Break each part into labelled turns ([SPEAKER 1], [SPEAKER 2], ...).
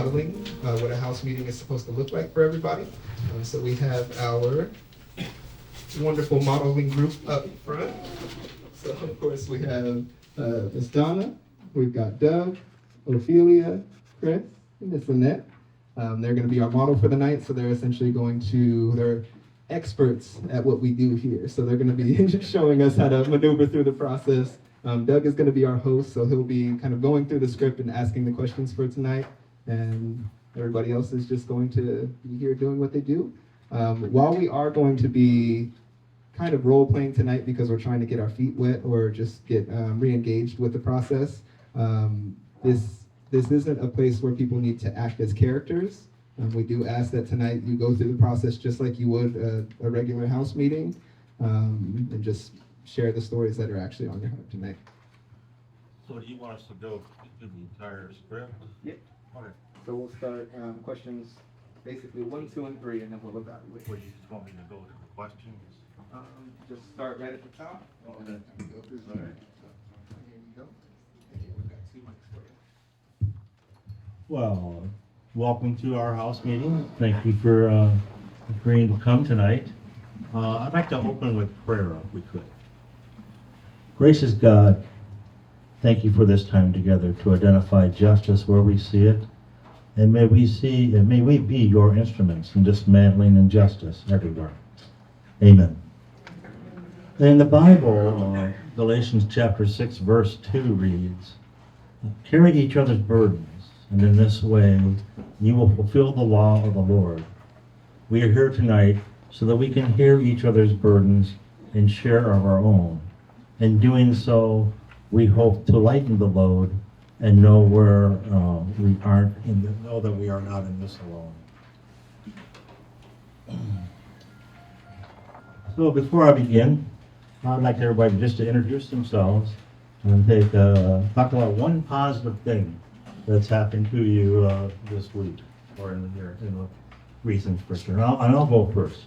[SPEAKER 1] modeling what a house meeting is supposed to look like for everybody. So we have our wonderful modeling group up front. So of course we have Miss Donna, we've got Doug, Ophelia, Chris, and Miss Lynette. They're going to be our model for the night, so they're essentially they're experts at what we do here. So they're going to be showing us how to maneuver through the process. Doug is going to be our host, so he'll be kind of going through the script and asking the questions for tonight. And everybody else is just going to be here doing what they do. While we are going to be kind of role playing tonight because we're trying to get our feet wet or just get re-engaged with the process, this isn't a place where people need to act as characters. We do ask that tonight you go through the process just like you would a regular house meeting, and just share the stories that are actually on your heart tonight.
[SPEAKER 2] So do you want us to go through the entire script?
[SPEAKER 1] Yep.
[SPEAKER 2] Okay.
[SPEAKER 1] So we'll start questions basically 1, 2, and 3, and then we'll evaluate.
[SPEAKER 2] Well, you just want me to go to the questions?
[SPEAKER 1] Just start right at the top.
[SPEAKER 2] Okay.
[SPEAKER 1] Here you go. And we've got 2 mics for you.
[SPEAKER 2] Well, welcome to our house meeting. Thank you for agreeing to come tonight. I'd like to open with prayer if we could. Gracious God, thank you for this time together to identify justice where we see it. And may we be your instruments in dismantling injustice everywhere. Amen. In the Bible, Galatians chapter 6, verse 2 reads, "Carry each other's burdens, and in this way you will fulfill the law of the Lord." We are here tonight so that we can hear each other's burdens and share of our own. In doing so, we hope to lighten the load and know where know that we are not in this alone. So before I begin, I'd like everybody just to introduce themselves and talk about one positive thing that's happened to you this week or in the recent future. And I'll go first.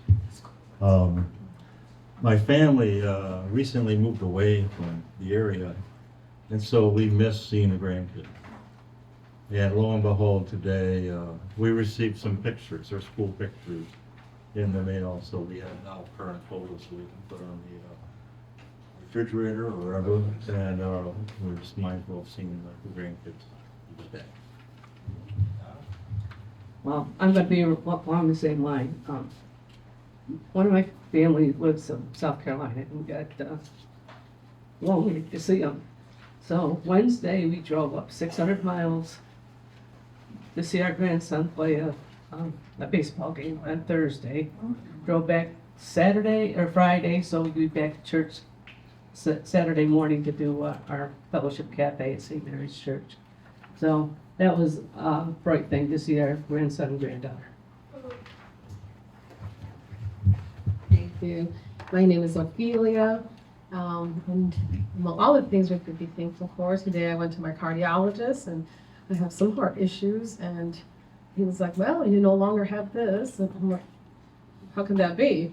[SPEAKER 2] My family recently moved away from the area, and so we missed seeing the grandkids. And lo and behold, today we received some pictures, or school pictures, in the mail. So we have now current photos so we can put on the refrigerator or wherever. And we're just mindful of seeing the grandkids today.
[SPEAKER 3] Well, I'm going to be along the same line. One of my family lives in South Carolina, and we got lonely to see them. So Wednesday, we drove up 600 miles to see our grandson play a baseball game on Thursday. Drove back Saturday or Friday, so we'd be back to church Saturday morning to do our fellowship cafe at St. Mary's Church. So that was a bright thing to see our grandson and granddaughter.
[SPEAKER 4] Thank you. My name is Ophelia. And among all the things we could be thankful for, today I went to my cardiologist and I have some heart issues, and he was like, "Well, you no longer have this." And I'm like, "How can that be?"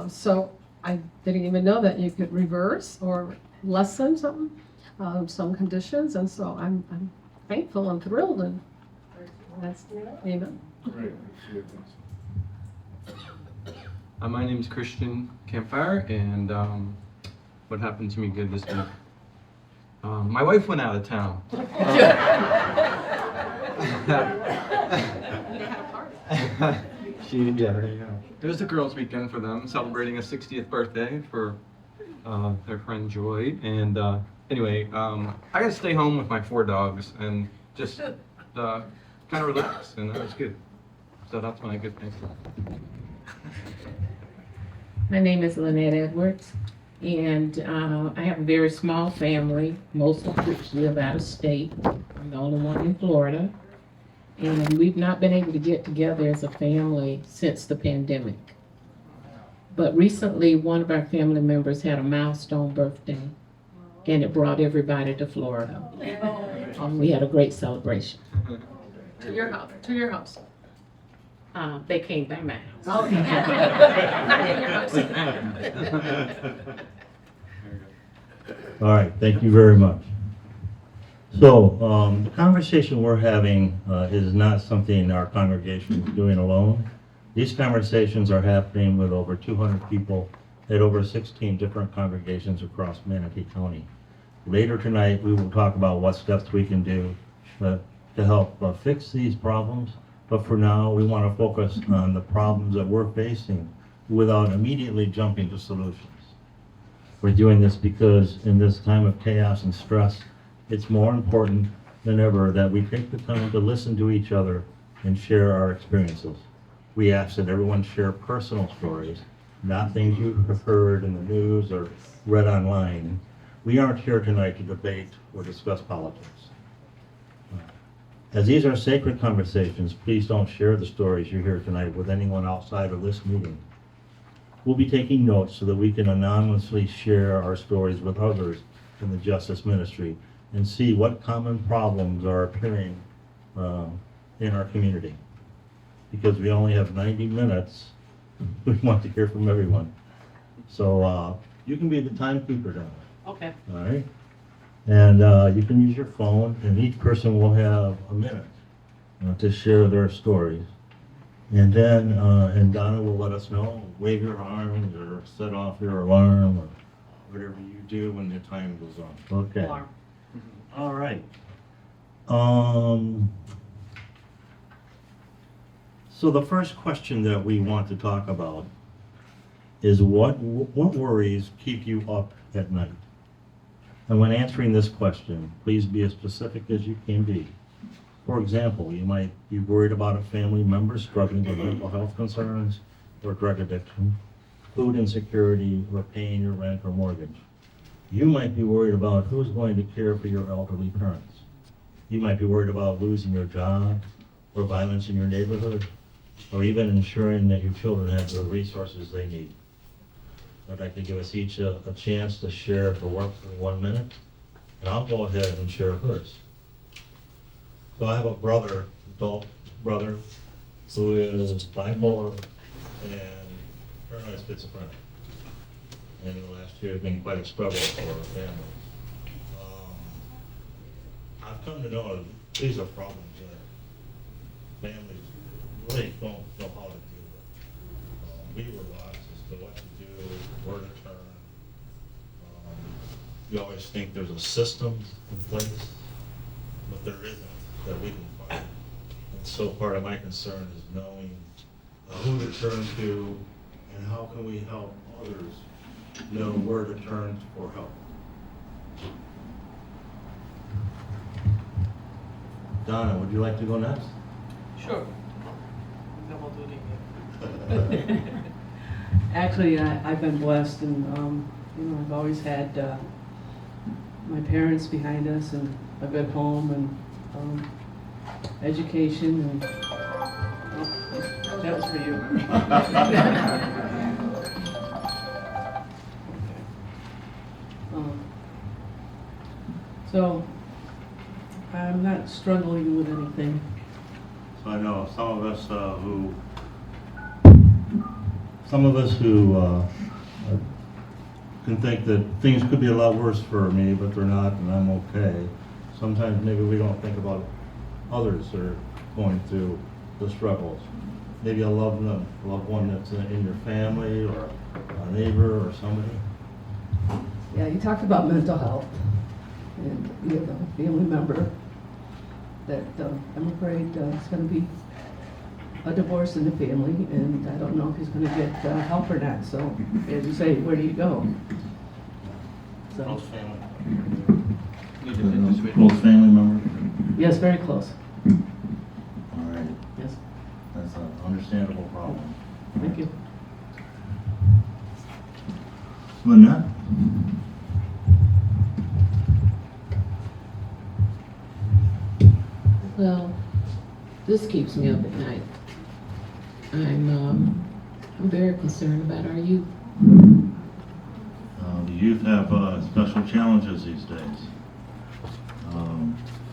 [SPEAKER 4] So I didn't even know that you could reverse or lessen some conditions, and so I'm thankful and thrilled, and that's amen.
[SPEAKER 5] My name is Christian Campfire, and what happened to me good this week? My wife went out of town. It was the girls' weekend for them, celebrating a 60th birthday for their friend Joy. And anyway, I got to stay home with my 4 dogs and just kind of relax, and that was good. So that's my good thing.
[SPEAKER 6] My name is Lynette Edwards, and I have a very small family, most of which live out of state. I'm the only one in Florida, and we've not been able to get together as a family since the pandemic. But recently, one of our family members had a milestone birthday, and it brought everybody to Florida. We had a great celebration.
[SPEAKER 4] To your house. To your house.
[SPEAKER 6] They came by my house.
[SPEAKER 2] All right, thank you very much. So, the conversation we're having is not something our congregation is doing alone. These conversations are happening with over 200 people at over 16 different congregations across Manatee County. Later tonight, we will talk about what steps we can do to help fix these problems. But for now, we want to focus on the problems that we're facing without immediately jumping to solutions. We're doing this because in this time of chaos and stress, it's more important than ever that we take the time to listen to each other and share our experiences. We ask that everyone share personal stories, not things you have heard in the news or read online. We aren't here tonight to debate or discuss politics. As these are sacred conversations, please don't share the stories you hear tonight with anyone outside of this meeting. We'll be taking notes so that we can anonymously share our stories with others in the justice ministry and see what common problems are appearing in our community. Because we only have 90 minutes, we want to hear from everyone. So you can be the timekeeper now.
[SPEAKER 3] Okay.
[SPEAKER 2] All right? And you can use your phone, and each person will have a minute to share their stories. And then, and Donna will let us know, wave your arms or set off your alarm or whatever you do when the time goes on. Okay.
[SPEAKER 3] Alarm.
[SPEAKER 2] All right. So the first question that we want to talk about is what worries keep you up at night? And when answering this question, please be as specific as you can be. For example, you might be worried about a family member struggling with mental health concerns or drug addiction, food insecurity, or paying your rent or mortgage. You might be worried about who's going to care for your elderly parents. You might be worried about losing your job or violence in your neighborhood, or even ensuring that your children have the resources they need. I'd like to give us each a chance to share if it works in 1 minute, and I'll go ahead and share hers. So I have a adult brother, who is bipolar and paranoid schizophrenic. And the last year has been quite a struggle for our family. I've come to know that these are problems that families really don't know how to deal with. We were lost as to what to do, where to turn. We always think there's a system in place, but there isn't that we can find. And so part of my concern is knowing who to turn to and how can we help others know where to turn for help. Donna, would you like to go next?
[SPEAKER 7] Sure.
[SPEAKER 3] Actually, I've been blessed, and I've always had my parents behind us, and a good home, and education, and that was for you. So I'm not struggling with anything.
[SPEAKER 2] So I know some of us who can think that things could be a lot worse for me, but they're not, and I'm okay. Sometimes maybe we don't think about others that are going through the struggles. Maybe a loved one that's in your family, or a neighbor, or somebody.
[SPEAKER 3] Yeah, you talked about mental health, and you have a family member that I'm afraid is going to be a divorce in the family, and I don't know if he's going to get help or not. So, as you say, where do you go? So,
[SPEAKER 2] Close family.
[SPEAKER 5] Need to finish with-
[SPEAKER 2] Close family member.
[SPEAKER 3] yes, very close.
[SPEAKER 2] All right,
[SPEAKER 3] Yes,
[SPEAKER 2] that's an understandable problem.
[SPEAKER 3] thank you.
[SPEAKER 2] Lynette?
[SPEAKER 6] Well, this keeps me up at night. I'm very concerned about our youth.
[SPEAKER 2] The youth have special challenges these days.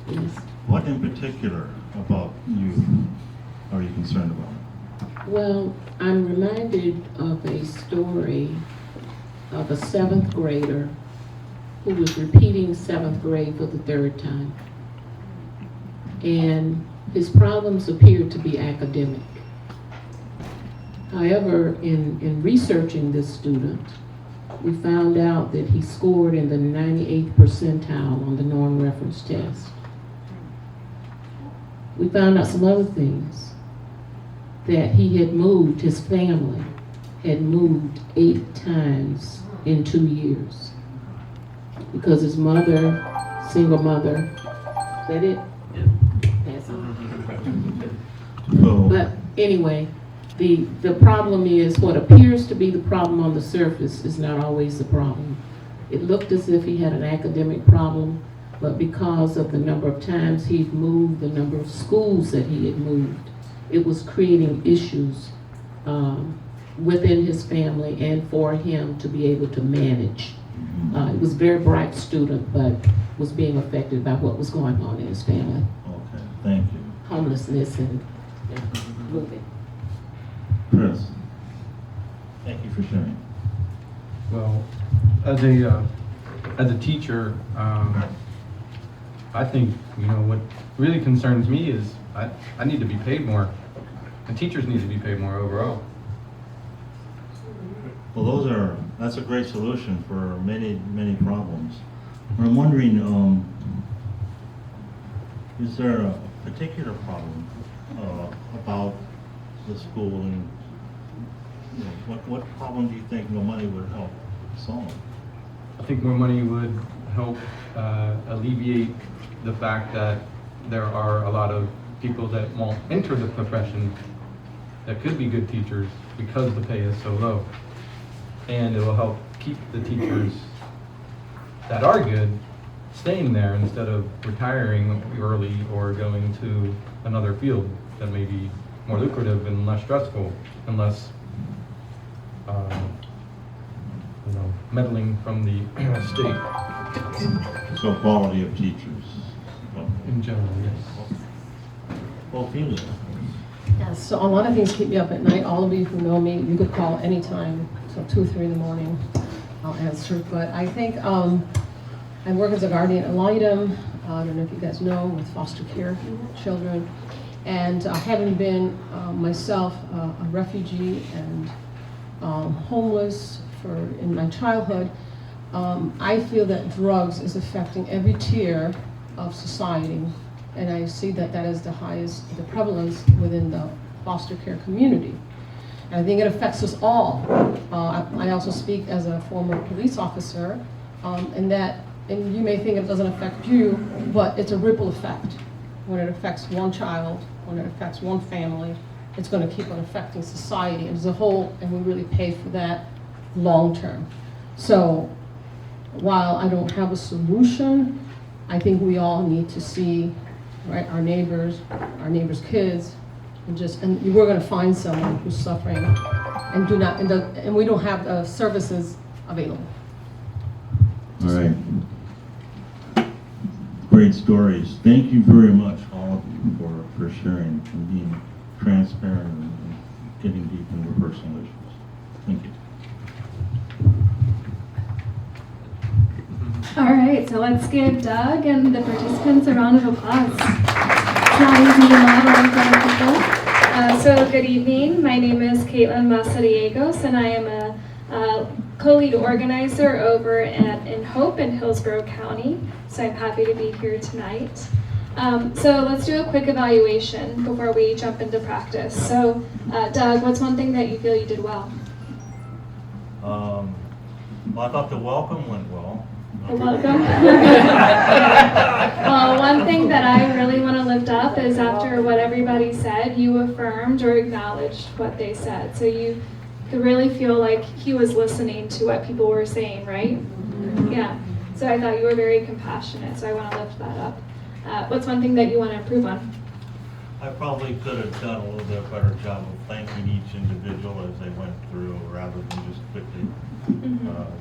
[SPEAKER 6] Yes.
[SPEAKER 2] What in particular about youth are you concerned about?
[SPEAKER 6] Well, I'm reminded of a story of a 7th grader who was repeating 7th grade for the 3rd time. and his problems appeared to be academic. However, in researching this student, we found out that he scored in the 98th percentile on the norm reference test. We found out some other things, that he had moved, his family had moved 8 times in 2 years. Because his mother, single mother, is that it? That's all.
[SPEAKER 2] So,
[SPEAKER 6] But anyway, the problem is what appears to be the problem on the surface is not always the problem. It looked as if he had an academic problem, but because of the number of times he'd moved, the number of schools that he had moved, it was creating issues within his family and for him to be able to manage. He was a very bright student, but was being affected by what was going on in his family.
[SPEAKER 2] okay, thank you.
[SPEAKER 6] Homelessness and moving.
[SPEAKER 2] Chris, thank you for sharing.
[SPEAKER 5] Well, as a teacher, I think, what really concerns me is I need to be paid more, and teachers need to be paid more overall.
[SPEAKER 2] Well, that's a great solution for many, many problems. I'm wondering, is there a particular problem about the school, and what problem do you think more money would help solve?
[SPEAKER 5] I think more money would help alleviate the fact that there are a lot of people that won't enter the profession that could be good teachers because the pay is so low. And it will help keep the teachers that are good staying there instead of retiring early or going to another field that may be more lucrative and less stressful and less meddling from the state.
[SPEAKER 2] So quality of teachers.
[SPEAKER 5] In general, yes.
[SPEAKER 2] Well, Ophelia.
[SPEAKER 4] Yes, so a lot of things keep me up at night. All of you who know me, you could call anytime, so 2 or 3 in the morning, I'll answer. But I think I work as a guardian ad litem. I don't know if you guys know, with foster care children. And having been myself a refugee and homeless in my childhood, I feel that drugs is affecting every tier of society. And I see that that is the prevalence within the foster care community. And I think it affects us all. I also speak as a former police officer, and you may think it doesn't affect you, but it's a ripple effect. When it affects one child, when it affects one family, it's going to keep on affecting society as a whole, and we really pay for that long term. So while I don't have a solution, I think we all need to see, right, our neighbors' kids, and we're going to find someone who's suffering and we don't have the services available.
[SPEAKER 2] All right. Great stories. Thank you very much, all of you, for sharing and being transparent and getting deep into personal issues. Thank you.
[SPEAKER 7] All right, so let's give Doug and the participants a round of applause. It's not easy to model in front of people. So good evening. My name is Caitlin Masariegos, and I am a co-lead organizer over in Hope in Hillsborough County. So I'm happy to be here tonight. So let's do a quick evaluation before we jump into practice. So Doug, what's one thing that you feel you did well?
[SPEAKER 2] Well, I thought the welcome went well.
[SPEAKER 7] Welcome. Well, one thing that I really want to lift up is after what everybody said, you affirmed or acknowledged what they said. So you could really feel like he was listening to what people were saying, right? Yeah. So I thought you were very compassionate, so I want to lift that up. What's one thing that you want to improve on?
[SPEAKER 2] I probably could have done a little bit better job of thanking each individual as they went through, rather than just quickly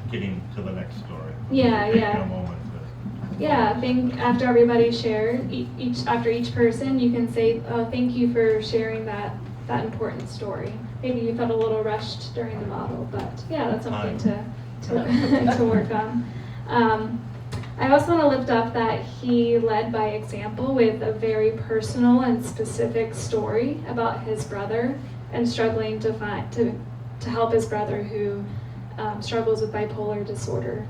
[SPEAKER 2] getting to the next story.
[SPEAKER 7] Yeah,
[SPEAKER 2] Taking
[SPEAKER 7] yeah.
[SPEAKER 2] a moment to,
[SPEAKER 7] Yeah, I think after everybody shared, after each person, you can say, oh, thank you for sharing that important story. Maybe you felt a little rushed during the model, but yeah, that's something to work on. I also want to lift up that he led by example with a very personal and specific story about his brother and struggling to help his brother who struggles with bipolar disorder.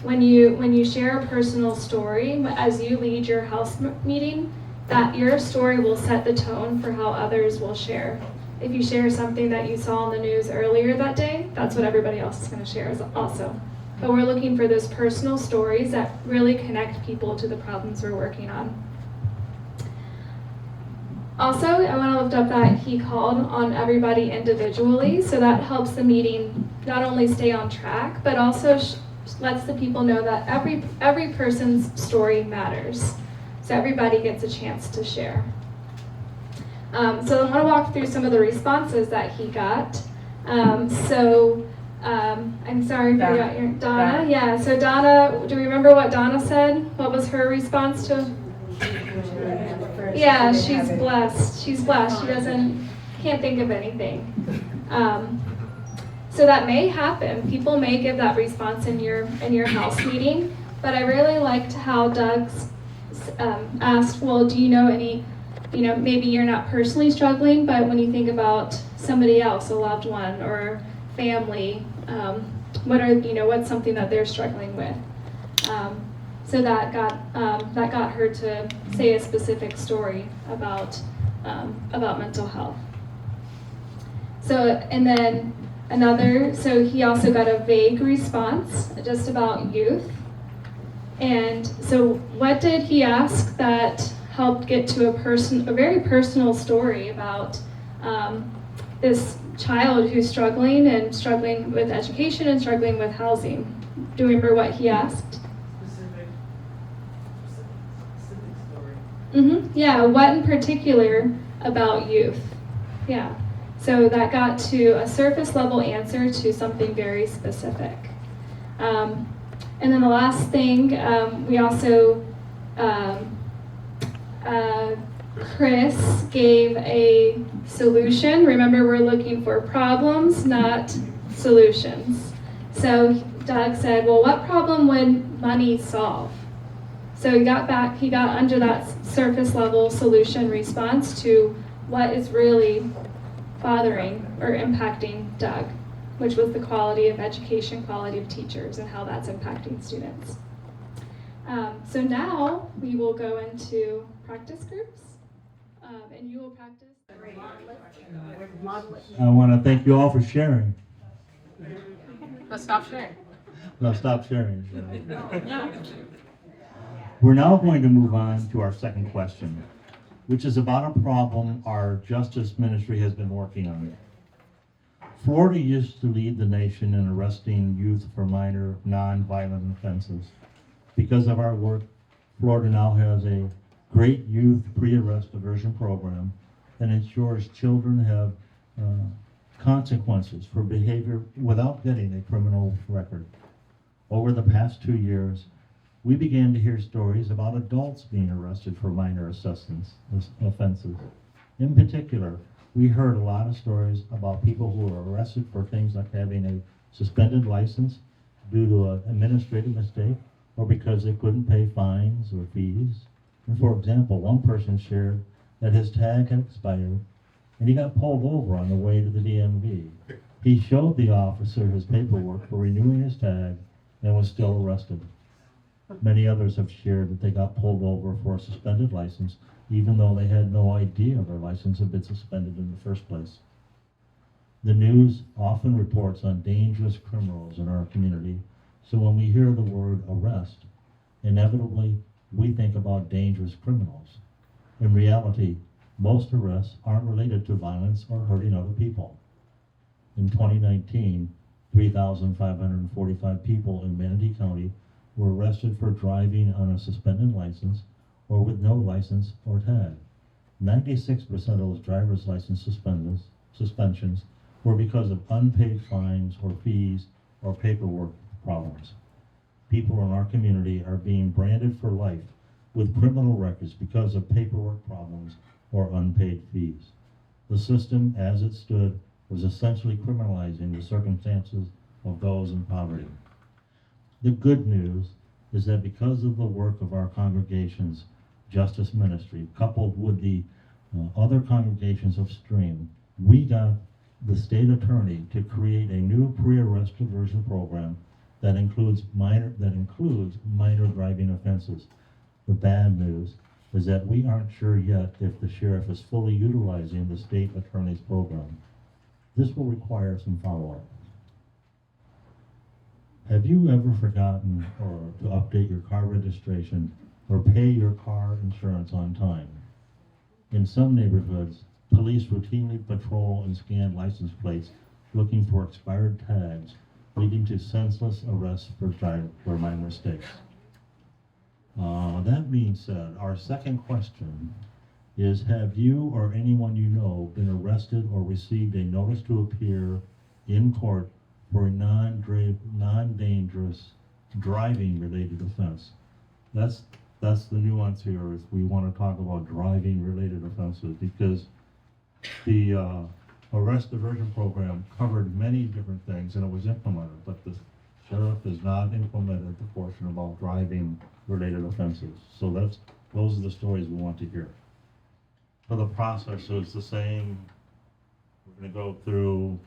[SPEAKER 7] When you share a personal story as you lead your house meeting, that your story will set the tone for how others will share. If you share something that you saw on the news earlier that day, that's what everybody else is going to share also. But we're looking for those personal stories that really connect people to the problems we're working on. Also, I want to lift up that he called on everybody individually, so that helps the meeting not only stay on track, but also lets the people know that every person's story matters. So everybody gets a chance to share. So I want to walk through some of the responses that he got. I'm sorry, I forgot your Donna. Yeah, so Donna, do you remember what Donna said? What was her response to? Yeah, she's blessed. She's blessed. She can't think of anything. So that may happen. People may give that response in your house meeting, but I really liked how Doug's asked, well, do you know any, maybe you're not personally struggling, but when you think about somebody else, a loved one or family, what's something that they're struggling with? So that got her to say a specific story about mental health. So, and then so he also got a vague response just about youth. And so what did he ask that helped get to a very personal story about this child who's struggling with education and struggling with housing? Do you remember what he asked?
[SPEAKER 8] Specific story.
[SPEAKER 7] Mm-hmm. Yeah, what in particular about youth? Yeah. So that got to a surface level answer to something very specific. And then the last thing, we also, Chris gave a solution. Remember, we're looking for problems, not solutions. So Doug said, well, what problem would money solve? So he got under that surface level solution response to what is really bothering or impacting Doug, which was the quality of education, quality of teachers, and how that's impacting students. So now we will go into practice groups, and you will practice.
[SPEAKER 2] I want to thank you all for sharing.
[SPEAKER 4] Let's stop sharing.
[SPEAKER 2] No, stop sharing. We're now going to move on to our second question, which is about a problem our justice ministry has been working on. Florida used to lead the nation in arresting youth for minor non-violent offenses. Because of our work, Florida now has a great youth pre-arrest diversion program that ensures children have consequences for behavior without getting a criminal record. Over the past 2 years, we began to hear stories about adults being arrested for minor offenses. In particular, we heard a lot of stories about people who were arrested for things like having a suspended license due to an administrative mistake or because they couldn't pay fines or fees. And for example, one person shared that his tag had expired and he got pulled over on the way to the DMV. He showed the officer his paperwork for renewing his tag and was still arrested. Many others have shared that they got pulled over for a suspended license even though they had no idea their license had been suspended in the first place. The news often reports on dangerous criminals in our community, so when we hear the word arrest, inevitably we think about dangerous criminals. In reality, most arrests aren't related to violence or hurting other people. In 2019, 3,545 people in Manatee County were arrested for driving on a suspended license or with no license or tag. 96% of those driver's license suspensions were because of unpaid fines or fees or paperwork problems. People in our community are being branded for life with criminal records because of paperwork problems or unpaid fees. The system, as it stood, was essentially criminalizing the circumstances of those in poverty. The good news is that because of the work of our congregation's justice ministry, coupled with the other congregations of Stream, we got the state attorney to create a new pre-arrest diversion program that includes minor driving offenses. The bad news is that we aren't sure yet if the sheriff is fully utilizing the state attorney's program. This will require some follow-up. Have you ever forgotten or to update your car registration or pay your car insurance on time? In some neighborhoods, police routinely patrol and scan license plates looking for expired tags, leading to senseless arrests for minor mistakes. That being said, our second question is, have you or anyone you know been arrested or received a notice to appear in court for a non-dangerous driving related offense? That's the nuance here, is we want to talk about driving related offenses, because the arrest diversion program covered many different things and it was implemented, but the sheriff has not implemented the portion about driving related offenses. So those are the stories we want to hear. For the process, so it's the same. We're going to go through,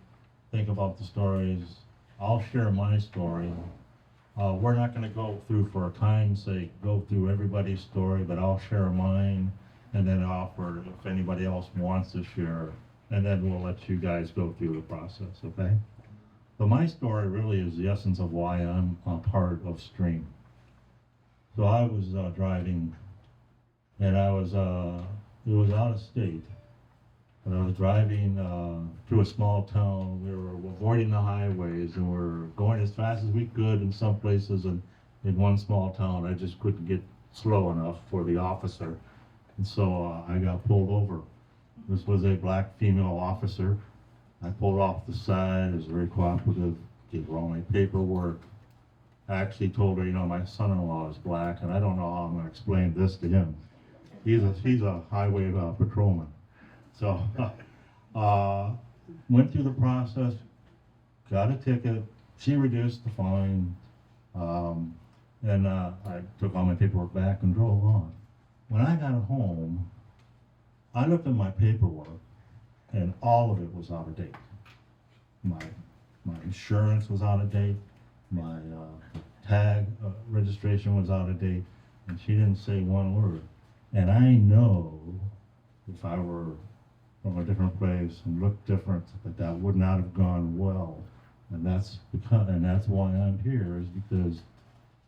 [SPEAKER 2] think about the stories. I'll share my story. We're not going to go through, for time's sake, go through everybody's story, but I'll share mine and then offer if anybody else wants to share, and then we'll let you guys go through the process, okay? But my story really is the essence of why I'm a part of Stream. So I was driving, and it was out of state, and I was driving through a small town. We were avoiding the highways, and we were going as fast as we could in some places, and in one small town, I just couldn't get slow enough for the officer. And so I got pulled over. This was a black female officer. I pulled off the side, was very cooperative, gave her all my paperwork. I actually told her, my son-in-law is black, and I don't know how I'm gonna explain this to him. He's a highway patrolman. So, went through the process, got a ticket, she reduced the fine, and I took all my paperwork back and drove on. When I got home, I looked at my paperwork, and all of it was out of date. My insurance was out of date, my tag registration was out of date, and she didn't say one word. And I know if I were from a different place and looked different, that would not have gone well. And that's why I'm here, is because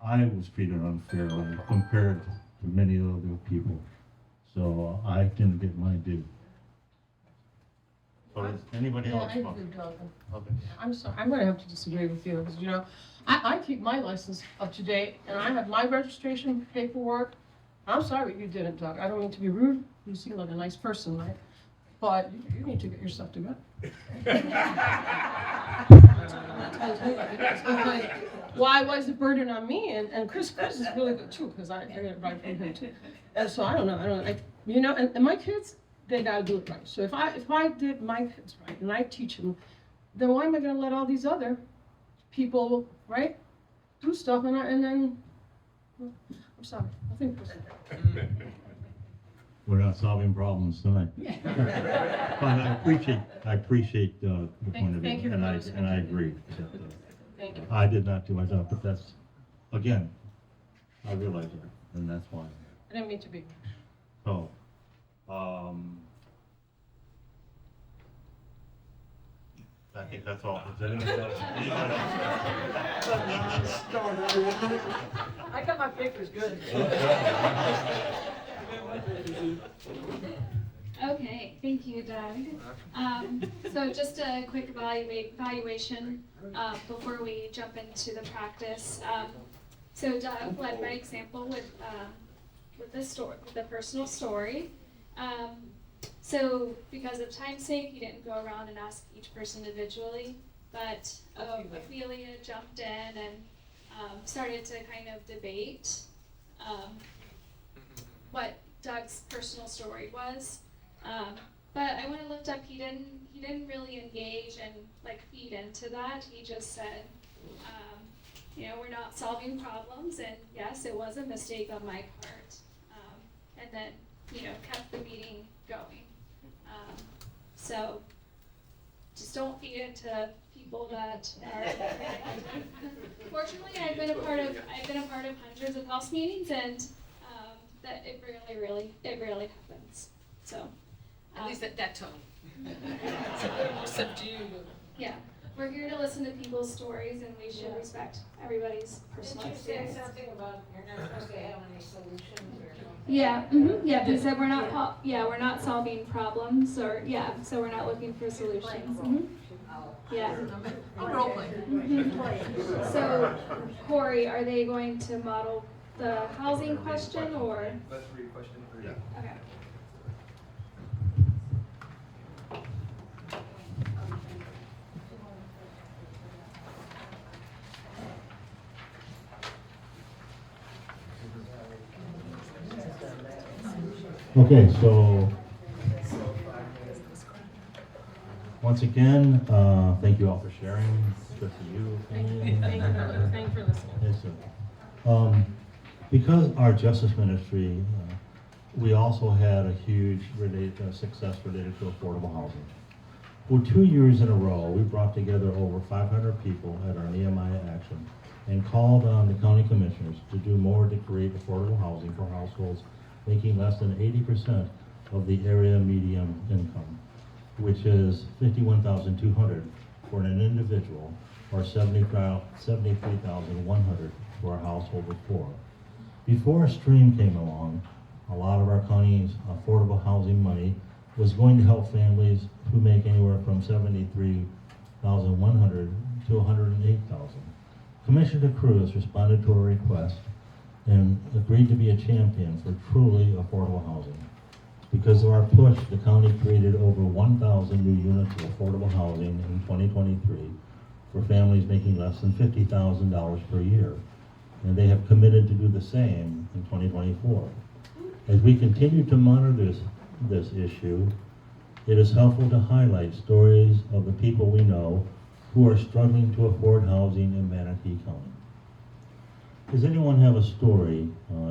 [SPEAKER 2] I was treated unfairly compared to many other people. So I didn't get my due. So does anybody else?
[SPEAKER 4] Yeah, I do, Doug.
[SPEAKER 2] Okay.
[SPEAKER 4] I'm sorry, I'm gonna have to disagree with you, because I keep my license up to date, and I have my registration paperwork. I'm sorry you didn't, Doug. I don't mean to be rude. You seem like a nice person, right? But you need to get your stuff together. Why was the burden on me? And Chris is really good too, because I get it right from him too. And so I don't know, and my kids, they gotta do it right. So if I did my kids right and I teach them, then why am I gonna let all these other people, right, do stuff and then, I'm sorry, I think.
[SPEAKER 2] We're not solving problems tonight. But I appreciate the point of
[SPEAKER 4] Thank
[SPEAKER 2] view,
[SPEAKER 4] you
[SPEAKER 2] and
[SPEAKER 4] for
[SPEAKER 2] I
[SPEAKER 4] listening.
[SPEAKER 2] agree.
[SPEAKER 4] Thank you.
[SPEAKER 2] I did not do my job, but that's, again, I realize that, and that's why.
[SPEAKER 4] I didn't mean to be.
[SPEAKER 2] So, I think that's all. Is there anybody else?
[SPEAKER 4] I got my papers good.
[SPEAKER 7] Okay, thank you, Doug. So just a quick evaluation before we jump into the practice. So Doug led by example with the personal story. So because of time's sake, he didn't go around and ask each person individually, but Ophelia jumped in and started to kind of debate what Doug's personal story was. But I when I looked up, he didn't really engage and feed into that. He just said, we're we're not solving problems, and yes, it was a mistake on my part. And then, kept the meeting going. So just don't feed into people that are. Fortunately, I've been a part of hundreds of house meetings, and that it rarely happens. So
[SPEAKER 8] At least at that tone. Subdued.
[SPEAKER 7] yeah, we're here to listen to people's stories, and we should respect everybody's personal experience.
[SPEAKER 8] Something about you're not supposed to have any solutions or?
[SPEAKER 7] Yeah, yeah, they said we're not solving problems, or, so we're not looking for solutions. Yeah.
[SPEAKER 8] Oh, role play.
[SPEAKER 7] So, Corey, are they going to model the housing question, or?
[SPEAKER 1] Let's read question 3.
[SPEAKER 7] Okay.
[SPEAKER 2] Okay, so once again, thank you all for sharing. Good for you.
[SPEAKER 8] Thank you for listening.
[SPEAKER 2] Yes, sir. Because our justice ministry, we also had a huge success related to affordable housing. For 2 years in a row, we brought together over 500 people at our Nehemiah Action and called on the county commissioners to do more to create affordable housing for households making less than 80% of the area median income, which is $51,200 for an individual or $73,100 for a household of 4. Before Stream came along, a lot of our county's affordable housing money was going to help families who make anywhere from $73,100 to $108,000. Commissioner Cruz responded to a request and agreed to be a champion for truly affordable housing. Because of our push, the county created over 1,000 new units of affordable housing in 2023 for families making less than $50,000 per year, and they have committed to do the same in 2024. As we continue to monitor this issue, it is helpful to highlight stories of the people we know who are struggling to afford housing in Manatee County. Does anyone have a story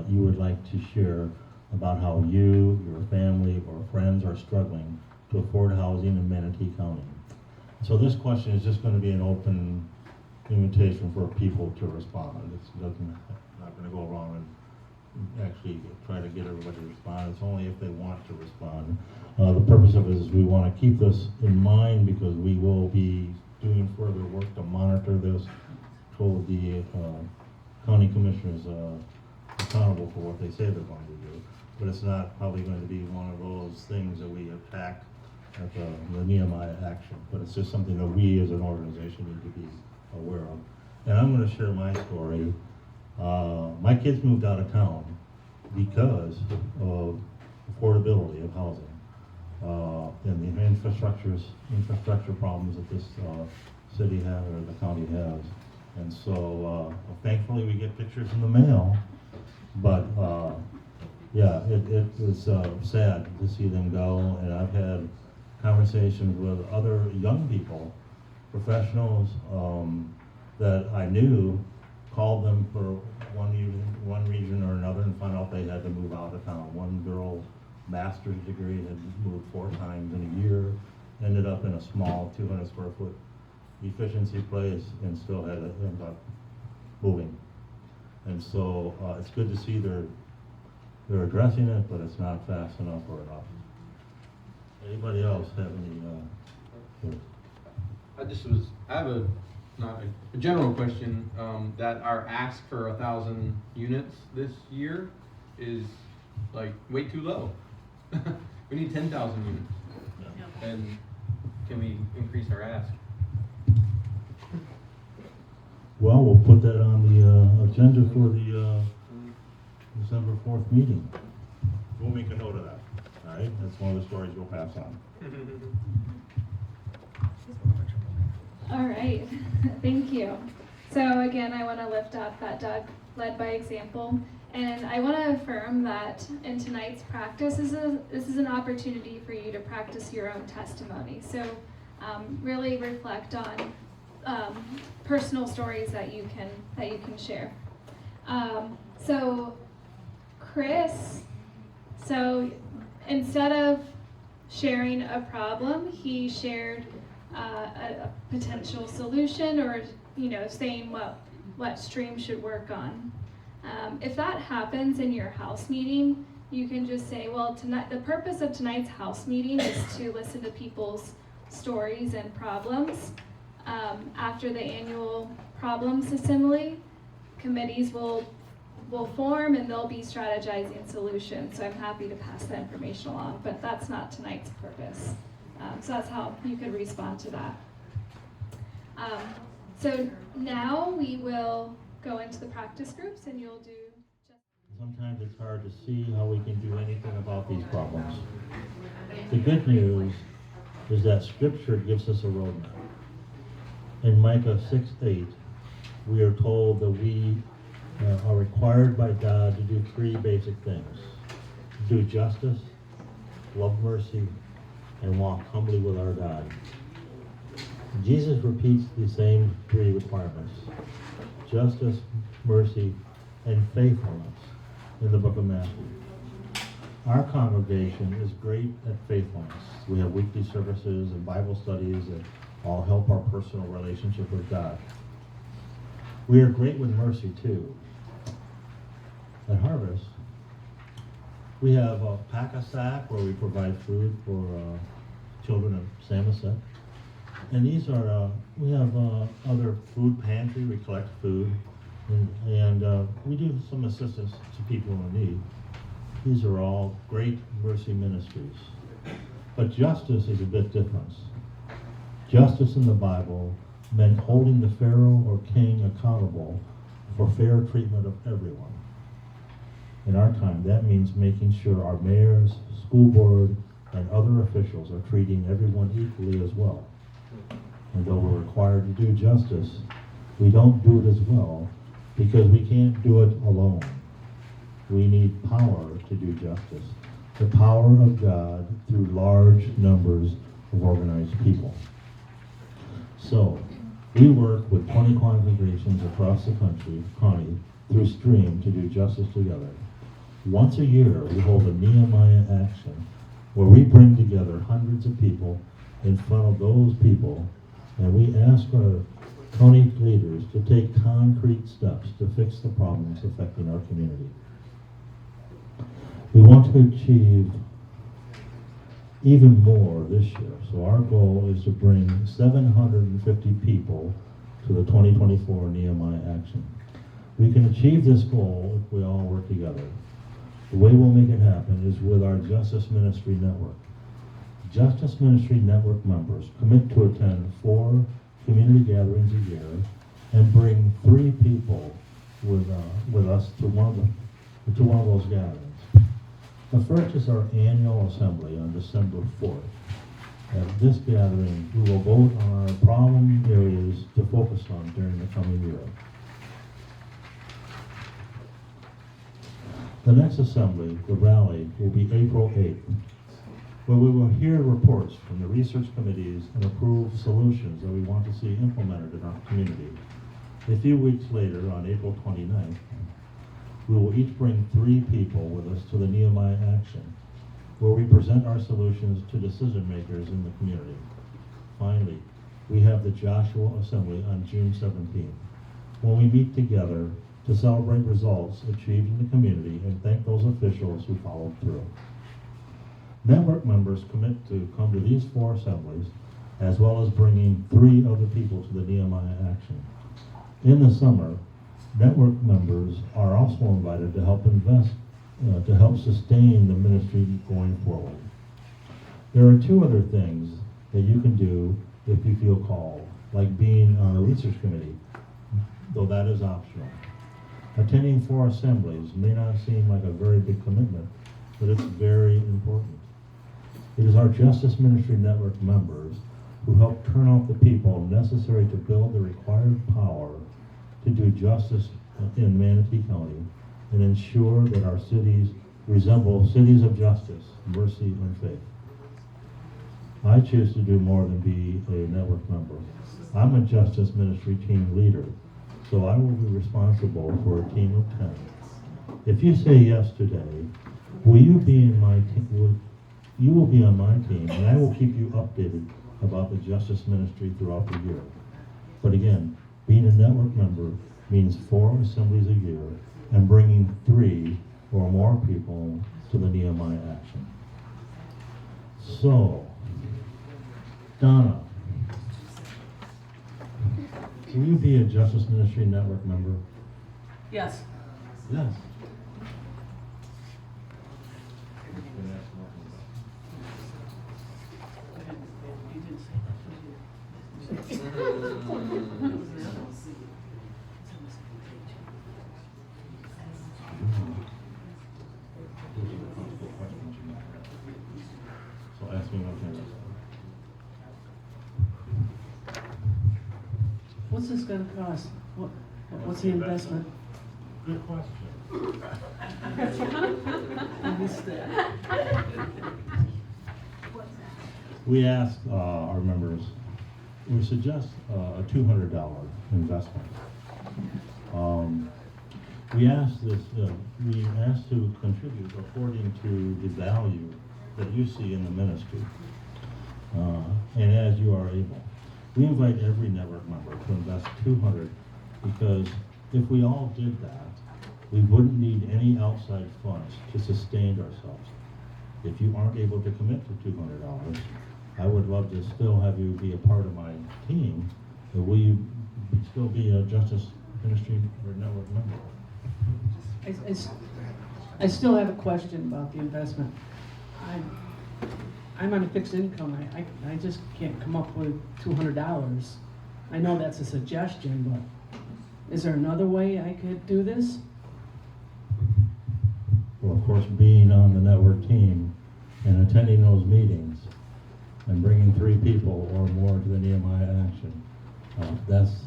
[SPEAKER 2] you would like to share about how you, your family, or friends are struggling to afford housing in Manatee County? So this question is just going to be an open invitation for people to respond. It's not going to go around and actually try to get everybody to respond. It's only if they want to respond. The purpose of it is we want to keep this in mind because we will be doing further work to monitor this, hold the county commissioners accountable for what they say they're going to do. But it's not probably going to be one of those things that we attack at the Nehemiah Action. But it's just something that we as an organization need to be aware of. And I'm going to share my story. My kids moved out of town because of affordability of housing and the infrastructure problems that this city has or the county has. And so thankfully we get pictures in the mail, but yeah, it was sad to see them go. And I've had conversations with other young people, professionals that I knew, called them for one reason or another and found out they had to move out of town. One girl's master's degree had moved 4 times in a year, ended up in a small 200 square foot efficiency place and still had to end up moving. And so it's good to see they're addressing it, but it's not fast enough or enough. Anybody else have any?
[SPEAKER 5] I have a general question, that our ask for 1,000 units this year is like way too low. We need 10,000 units. And can we increase our ask?
[SPEAKER 2] Well, we'll put that on the agenda for the December 4th meeting. We'll make a note of that. All right, that's one of the stories we'll pass on.
[SPEAKER 7] All right, thank you. So again, I want to lift up that Doug led by example, and I want to affirm that in tonight's practice, this is an opportunity for you to practice your own testimony. So really reflect on personal stories that you can share. So Chris, so instead of sharing a problem, he shared a potential solution, or saying what stream should work on. If that happens in your house meeting, you can just say, well, tonight, the purpose of tonight's house meeting is to listen to people's stories and problems. After the annual problems assembly, committees will form and they'll be strategizing solutions. So I'm happy to pass that information along, but that's not tonight's purpose. So that's how you could respond to that. So now we will go into the practice groups, and you'll do just...
[SPEAKER 2] Sometimes it's hard to see how we can do anything about these problems. The good news is that Scripture gives us a roadmap. In Micah 6:8, we are told that we are required by God to do three basic things: do justice, love mercy, and walk humbly with our God. Jesus repeats the same three requirements: justice, mercy, and faithfulness in the book of Matthew. Our congregation is great at faithfulness. We have weekly services and Bible studies that all help our personal relationship with God. We are great with mercy too. At Harvest, we have a pack-a-sack where we provide food for children of Samoset. And these are, we have other food pantry, we collect food, and we do some assistance to people in need. These are all great mercy ministries. But justice is a bit different. Justice in the Bible meant holding the Pharaoh or king accountable for fair treatment of everyone. In our time, that means making sure our mayors, school board, and other officials are treating everyone equally as well. And though we're required to do justice, we don't do it as well because we can't do it alone. We need power to do justice, the power of God through large numbers of organized people. So, we work with 20 congregations across the county through Stream to do justice together. Once a year, we hold a Nehemiah Action where we bring together hundreds of people in front of those people, and we ask our county leaders to take concrete steps to fix the problems affecting our community. We want to achieve even more this year, so our goal is to bring 750 people to the 2024 Nehemiah Action. We can achieve this goal if we all work together. The way we'll make it happen is with our Justice Ministry Network. Justice Ministry Network members commit to attend 4 community gatherings a year and bring 3 people with us to one of those gatherings. The first is our annual assembly on December 4th. At this gathering, we will vote on our problem areas to focus on during the coming year. The next assembly, the rally, will be April 8th, where we will hear reports from the research committees and approve solutions that we want to see implemented in our community. A few weeks later, on April 29th, we will each bring 3 people with us to the Nehemiah Action, where we present our solutions to decision makers in the community. Finally, we have the Joshua Assembly on June 17th, when we meet together to celebrate results achieved in the community and thank those officials who followed through. Network members commit to come to these 4 assemblies, as well as bringing 3 other people to the Nehemiah Action. In the summer, network members are also invited to help invest, to help sustain the ministry going forward. There are 2 other things that you can do if you feel called, like being on a research committee, though that is optional. Attending 4 assemblies may not seem like a very big commitment, but it's very important. It is our Justice Ministry Network members who help turn out the people necessary to build the required power to do justice in Manatee County and ensure that our cities resemble cities of justice, mercy, and faith. I choose to do more than be a network member. I'm a justice ministry team leader, so I will be responsible for a team of 10. If you say yes today, will you be in my team? You will be on my team, and I will keep you updated about the justice ministry throughout the year. But again, being a network member means 4 assemblies a year and bringing 3 or more people to the Nehemiah action. So, Donna, will you be a Justice Ministry Network member?
[SPEAKER 3] Yes.
[SPEAKER 2] Yes. So ask me one thing.
[SPEAKER 3] What's this gonna cost? What's the investment?
[SPEAKER 2] Good question.
[SPEAKER 3] I missed that.
[SPEAKER 2] We asked our members, we suggest a $200 investment. We asked to contribute according to the value that you see in the ministry, and as you are able. We invite every network member to invest $200 because if we all did that, we wouldn't need any outside funds to sustain ourselves. If you aren't able to commit to $200, I would love to still have you be a part of my team. But will you still be a Justice Ministry or Network member?
[SPEAKER 3] I still have a question about the investment. I'm on a fixed income. I just can't come up with $200. I know that's a suggestion, but is there another way I could do this?
[SPEAKER 2] Well, of course, being on the network team and attending those meetings and bringing 3 people or more to the Nehemiah action, that's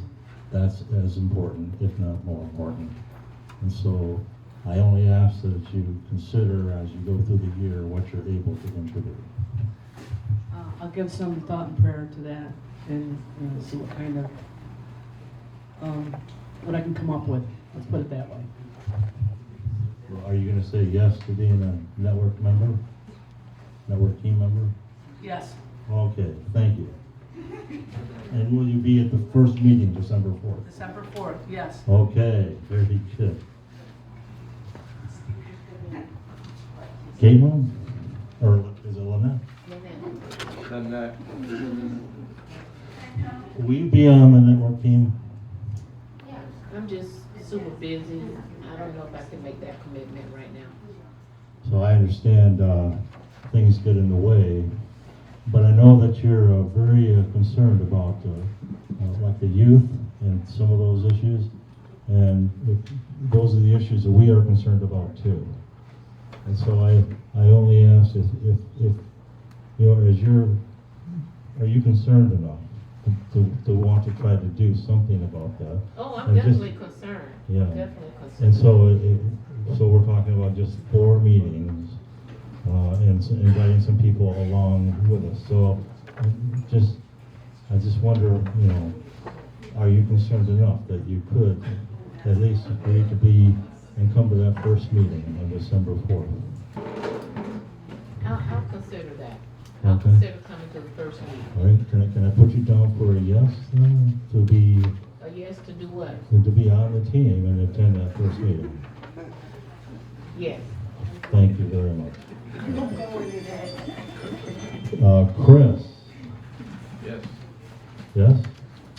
[SPEAKER 2] as important, if not more important. And so I only ask that you consider as you go through the year what you're able to contribute.
[SPEAKER 3] I'll give some thought and prayer to that and see what kind of, what I can come up with. Let's put it that way.
[SPEAKER 2] Well, are you going to say yes to being a network member? Network team member?
[SPEAKER 3] Yes.
[SPEAKER 2] Okay, thank you. And will you be at the first meeting, December 4th?
[SPEAKER 3] December 4th, yes.
[SPEAKER 2] Okay, very good. Caitlin? Or is it Lynette?
[SPEAKER 5] Then that,
[SPEAKER 2] Will you be on the network team?
[SPEAKER 6] I'm just super busy. I don't know if I can make that commitment right now.
[SPEAKER 2] So I understand things get in the way, but I know that you're very concerned about like the youth and some of those issues, and those are the issues that we are concerned about too. And so I only ask if you know, are you concerned enough to want to try to do something about that?
[SPEAKER 6] Oh, I'm
[SPEAKER 2] And just-
[SPEAKER 6] definitely concerned.
[SPEAKER 2] Yeah.
[SPEAKER 6] Definitely
[SPEAKER 2] And
[SPEAKER 6] concerned.
[SPEAKER 2] so we're talking about just 4 meetings, and inviting some people along with us. So I just wonder, you know, are you concerned enough that you could at least agree to be and come to that first meeting on December 4th?
[SPEAKER 6] I'll consider that. I'll
[SPEAKER 2] Okay.
[SPEAKER 6] consider coming to the first meeting.
[SPEAKER 2] All right, can I put you down for a yes then, to be
[SPEAKER 6] A yes to do what?
[SPEAKER 2] on the team and attend that first meeting?
[SPEAKER 6] Yes.
[SPEAKER 2] Thank you very much. Chris,
[SPEAKER 5] yes.
[SPEAKER 2] yes?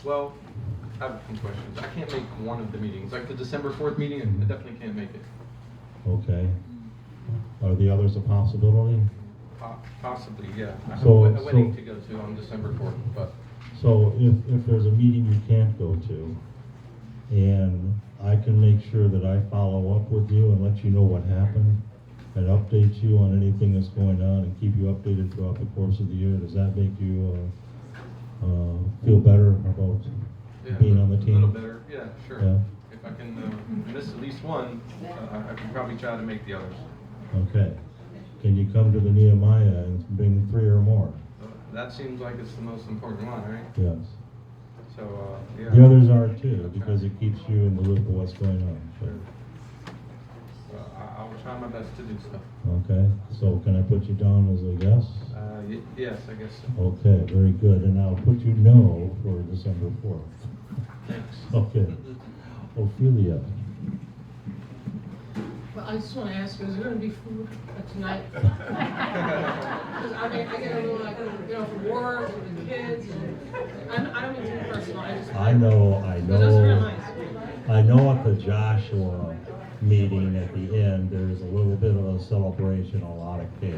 [SPEAKER 5] Well, I have some questions. I can't make one of the meetings. Like the December 4th meeting, I definitely can't make it.
[SPEAKER 2] Okay. Are the others a possibility?
[SPEAKER 5] Possibly, yeah. I have
[SPEAKER 2] So-
[SPEAKER 5] a wedding
[SPEAKER 2] so-
[SPEAKER 5] to go to on December 4th, but
[SPEAKER 2] So if there's a meeting you can't go to, and I can make sure that I follow up with you and let you know what happened, and update you on anything that's going on and keep you updated throughout the course of the year, does that make you feel better about
[SPEAKER 5] yeah,
[SPEAKER 2] being on the
[SPEAKER 5] a
[SPEAKER 2] team?
[SPEAKER 5] little better. Yeah, sure.
[SPEAKER 2] Yeah.
[SPEAKER 5] If I can miss at least one, I can probably try to make the others.
[SPEAKER 2] Okay. Can you come to the Nehemiah and bring 3 or more?
[SPEAKER 5] that seems like it's the most important one, right?
[SPEAKER 2] Yes.
[SPEAKER 5] So, yeah.
[SPEAKER 2] The others are too, because it keeps you in the loop of what's going on.
[SPEAKER 5] I will try my best to do so.
[SPEAKER 2] Okay, so can I put you down as a yes?
[SPEAKER 5] Yes, I guess so.
[SPEAKER 2] Okay, very good, and I'll put you no for December 4th.
[SPEAKER 5] Thanks.
[SPEAKER 2] Okay. Ophelia.
[SPEAKER 8] Well, I just want to ask you, is there going to be food tonight? Because I mean, I get a little, like, from work and the kids, and I don't mean to be personal, I just.
[SPEAKER 2] I know.
[SPEAKER 8] Because those are real nice.
[SPEAKER 2] I know at the Joshua meeting at the end, there's a little bit of a celebration, a lot of cake.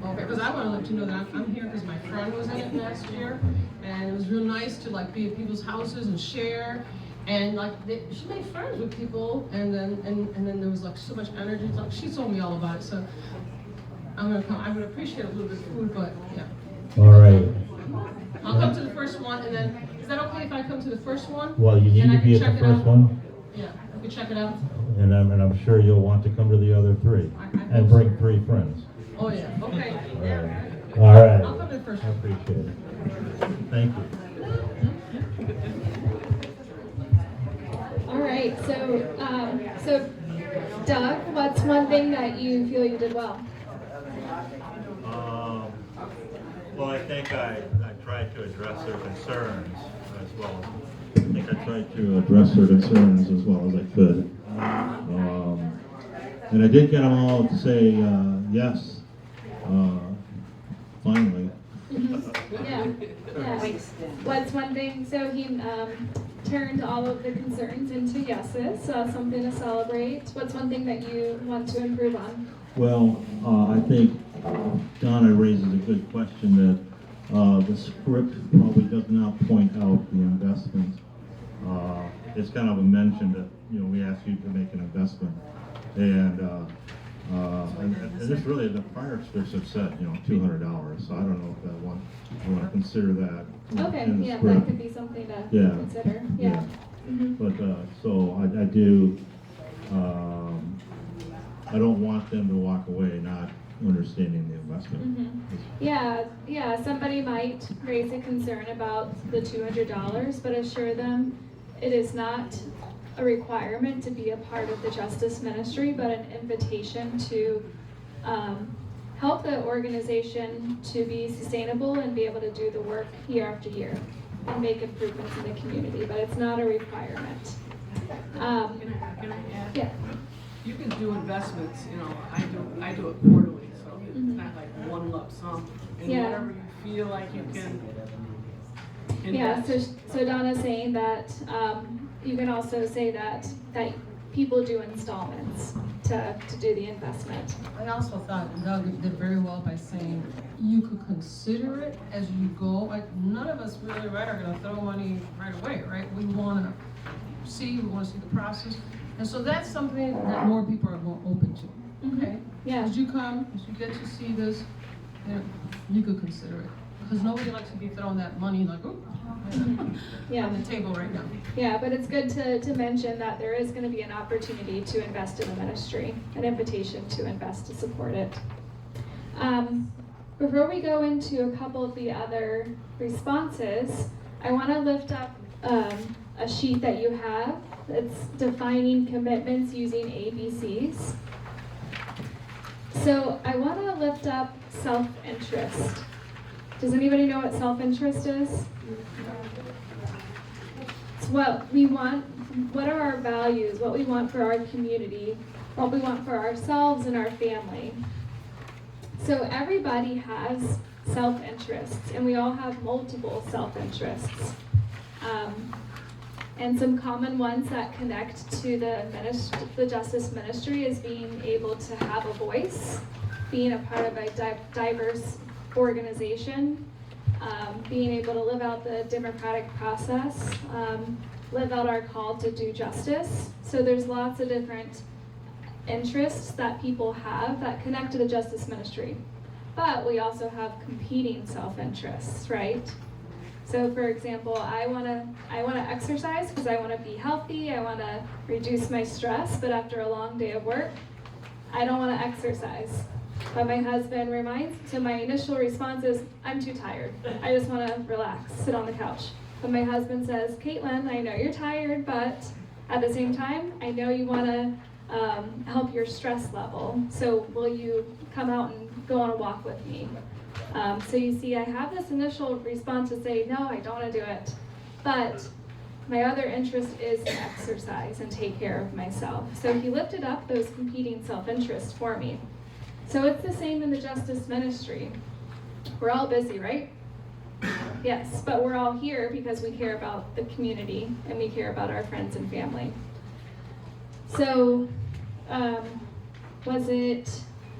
[SPEAKER 8] Okay, because I want to let you know that I'm here because my friend was in it last year, and it was real nice to like be at people's houses and share, and like she made friends with people, and then there was like so much energy. Like she told me all about it, so I'm gonna come. I would appreciate a little bit of food, but yeah.
[SPEAKER 2] All right.
[SPEAKER 8] I'll come to the first one, and then is that okay if I come to the first one?
[SPEAKER 2] Well, you need
[SPEAKER 8] And I
[SPEAKER 2] to be
[SPEAKER 8] can
[SPEAKER 2] at the
[SPEAKER 8] check it
[SPEAKER 2] first
[SPEAKER 8] out?
[SPEAKER 2] one,
[SPEAKER 8] Yeah, I can check it out.
[SPEAKER 2] and I'm sure you'll want to come to the other three,
[SPEAKER 8] I
[SPEAKER 2] and
[SPEAKER 8] hope
[SPEAKER 2] bring 3 friends.
[SPEAKER 8] Oh yeah. Okay.
[SPEAKER 2] All right.
[SPEAKER 8] I'll come to the first
[SPEAKER 2] I
[SPEAKER 8] one.
[SPEAKER 2] appreciate it. Thank you.
[SPEAKER 7] All right, so Doug, what's one thing that you feel you did well?
[SPEAKER 2] Well, I think I tried to address their concerns as well. I think I tried to address their concerns as well as I could. And I did get them all to say yes, finally.
[SPEAKER 7] Yeah. What's one thing? So he turned all of the concerns into yeses, something to celebrate. What's one thing that you want to improve on?
[SPEAKER 2] Well, I think Donna raises a good question that the script probably does not point out the investment. It's kind of a mention that, we asked you to make an investment. And this really, the prior scripts have said, $200. So I don't know if that one, you want to consider that.
[SPEAKER 7] Okay,
[SPEAKER 2] in the
[SPEAKER 7] yeah,
[SPEAKER 2] script.
[SPEAKER 7] that could be something to
[SPEAKER 2] Yeah.
[SPEAKER 7] consider. Yeah. Mhm.
[SPEAKER 2] But, so I do, I don't want them to walk away not understanding the investment.
[SPEAKER 7] Mhm. Yeah, somebody might raise a concern about the $200, but assure them it is not a requirement to be a part of the justice ministry, but an invitation to help the organization to be sustainable and be able to do the work year after year and make improvements in the community, but it's not a requirement.
[SPEAKER 8] Can I add?
[SPEAKER 7] Yeah.
[SPEAKER 8] You can do investments, I do it quarterly, so it's not like one lump sum. And
[SPEAKER 7] Yeah.
[SPEAKER 8] whatever you feel like you can
[SPEAKER 7] Yeah,
[SPEAKER 8] invest.
[SPEAKER 7] so Donna's saying that you can also say that people do installments to do the investment.
[SPEAKER 4] I also thought Doug did very well by saying you could consider it as you go. Like none of us really, right, are going to throw money right away, right? We want to see the process, and so that's something that more people are more open to. Okay,
[SPEAKER 7] Yeah.
[SPEAKER 4] as you come, as you get to see this, you could consider it because nobody likes to be throwing that money like
[SPEAKER 7] Yeah.
[SPEAKER 4] on the table right now.
[SPEAKER 7] Yeah, but it's good to mention that there is going to be an opportunity to invest in the ministry, an invitation to invest to support it. Before we go into a couple of the other responses, I want to lift up a sheet that you have that's defining commitments using ABCs. So I want to lift up self-interest. Does anybody know what self-interest is? It's what we want, what are our values, what we want for our community, what we want for ourselves and our family. So everybody has self-interests, and we all have multiple self-interests. And some common ones that connect to the justice ministry is being able to have a voice, being a part of a diverse organization, being able to live out the democratic process, live out our call to do justice. So there's lots of different interests that people have that connect to the justice ministry. But we also have competing self-interests, right? So for example, I wanna exercise because I wanna be healthy, I wanna reduce my stress, but after a long day of work, I don't wanna exercise. But my husband reminds, so my initial response is, I'm too tired. I just want to relax, sit on the couch. But my husband says, Caitlin, I know you're tired, but at the same time, I know you want to help your stress level. So will you come out and go on a walk with me? So you see, I have this initial response to say, no, I don't want to do it. But my other interest is to exercise and take care of myself. So he lifted up those competing self-interests for me. So it's the same in the justice ministry. We're all busy, right? Yes, but we're all here because we care about the community and we care about our friends and family. So, I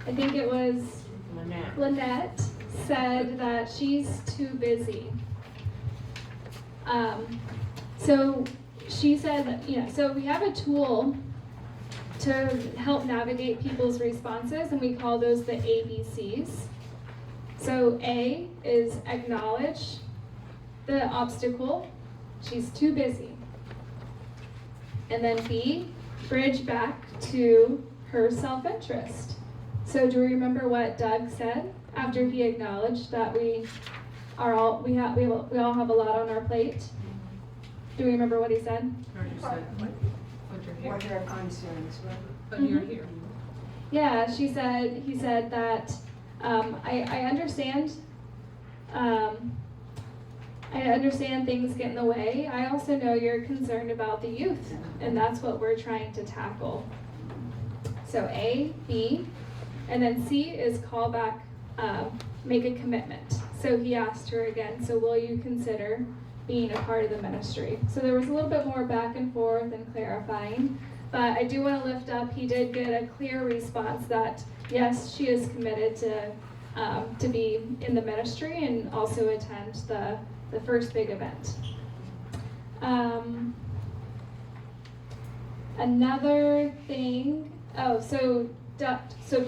[SPEAKER 7] think it was Lynette said that she's too busy. So she said that, so we have a tool to help navigate people's responses, and we call those the ABCs. So A is acknowledge the obstacle. She's too busy. And then B, bridge back to her self-interest. So do you remember what Doug said after he acknowledged that we all have a lot on our plate? Do you remember what he said?
[SPEAKER 8] What
[SPEAKER 9] What are our concerns, right?
[SPEAKER 8] But you're here.
[SPEAKER 7] Yeah, he said that I understand. I understand things get in the way. I also know you're concerned about the youth, and that's what we're trying to tackle. So A, B, and then C is call back, make a commitment. So he asked her again, so will you consider being a part of the ministry? So there was a little bit more back and forth and clarifying, but I do want to lift up, he did get a clear response that yes, she is committed to be in the ministry and also attend the first big event. Another thing, so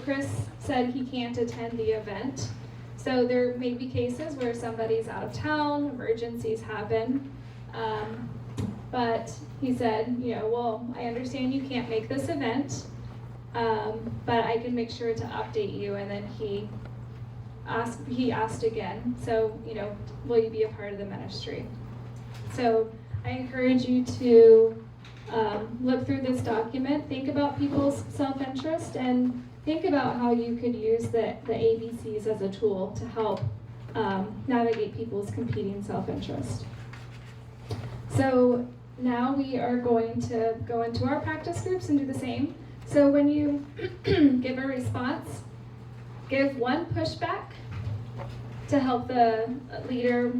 [SPEAKER 7] Chris said he can't attend the event. So there may be cases where somebody's out of town, emergencies happen. But he said, well, I understand you can't make this event, but I can make sure to update you. And then he asked again, so, will you be a part of the ministry? So I encourage you to look through this document, think about people's self-interest, and think about how you could use the ABCs as a tool to help navigate people's competing self-interest. So now we are going to go into our practice groups and do the same. So when you give a response, give one pushback to help the leader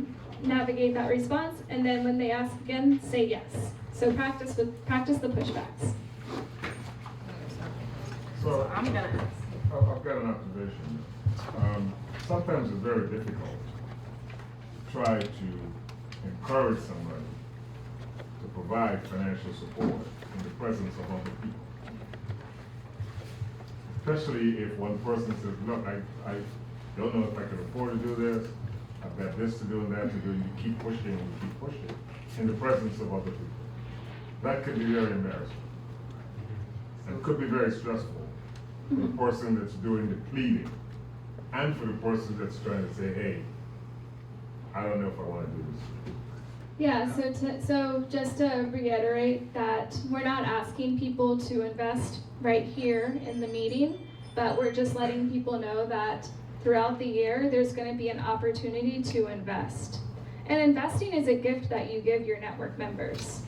[SPEAKER 7] navigate that response, and then when they ask again, say yes. So practice the pushbacks.
[SPEAKER 10] So
[SPEAKER 9] I'm gonna ask.
[SPEAKER 10] I've got an observation. Sometimes it's very difficult to try to encourage somebody to provide financial support in the presence of other people. Especially if one person says, look, I don't know if I can afford to do this, I've got this to do and that to do, and you keep pushing in the presence of other people. That could be very embarrassing. And could be very stressful for the person that's doing the pleading and for the person that's trying to say, hey, I don't know if I want to do this.
[SPEAKER 7] Yeah, so just to reiterate that we're not asking people to invest right here in the meeting, but we're just letting people know that throughout the year, there's going to be an opportunity to invest. And investing is a gift that you give your network members.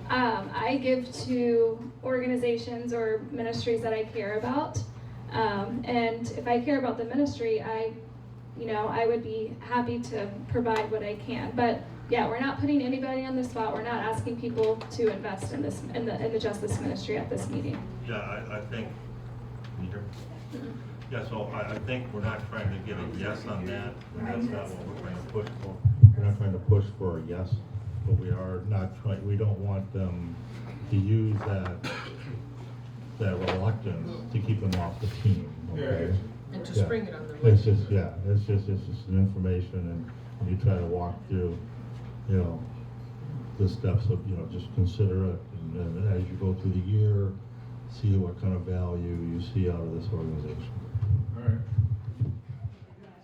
[SPEAKER 7] I give to organizations or ministries that I care about. And if I care about the ministry, I would be happy to provide what I can. But yeah, we're not putting anybody on the spot. We're not asking people to invest in the justice ministry at this meeting.
[SPEAKER 2] Yeah, I think, can you hear me? Yeah, so I think we're not trying to get a yes on that, and that's not what we're trying to push for. We're not trying to push for a yes, but we don't want them to use that reluctance to keep them off the team, okay?
[SPEAKER 8] And to
[SPEAKER 2] Yeah.
[SPEAKER 8] spring it on them.
[SPEAKER 2] It's just an information, and you try to walk through, the steps of, just consider it, and as you go through the year, see what kind of value you see out of this organization.
[SPEAKER 10] All right.